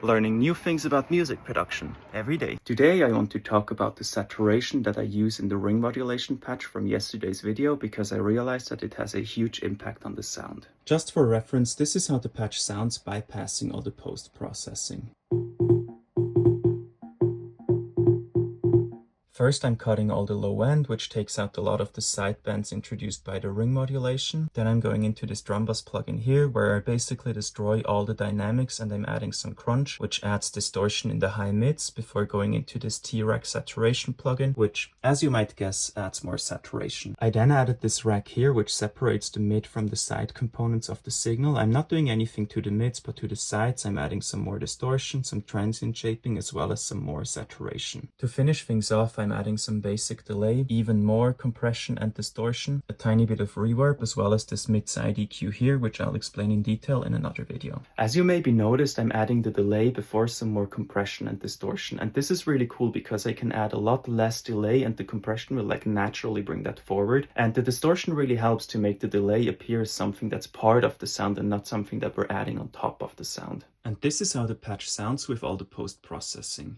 learning new things about music production every day. Today I want to talk about the saturation that I use in the ring modulation patch from yesterday's video because I realized that it has a huge impact on the sound. Just for reference, this is how the patch sounds bypassing all the post-processing. First, I'm cutting all the low end, which takes out a lot of the sidebands introduced by the ring modulation. Then I'm going into this drum bus plugin here, where I basically destroy all the dynamics and I'm adding some crunch, which adds distortion in the high mids before going into this T-Rack saturation plugin, which, as you might guess, adds more saturation. I then added this rack here, which separates the mid from the side components of the signal. I'm not doing anything to the mids, but to the sides, I'm adding some more distortion, some transient shaping, as well as some more saturation. To finish things off, I'm adding some basic delay, even more compression and distortion, a tiny bit of reverb, as well as this mid-side EQ here, which I'll explain in detail in another video. As you maybe noticed, I'm adding the delay before some more compression and distortion, and this is really cool because I can add a lot less delay and the compression will naturally bring that forward, and the distortion really helps to make the delay appear as something that's part of the sound and not something that we're adding on top of the sound. And this is how the patch sounds with all the post-processing.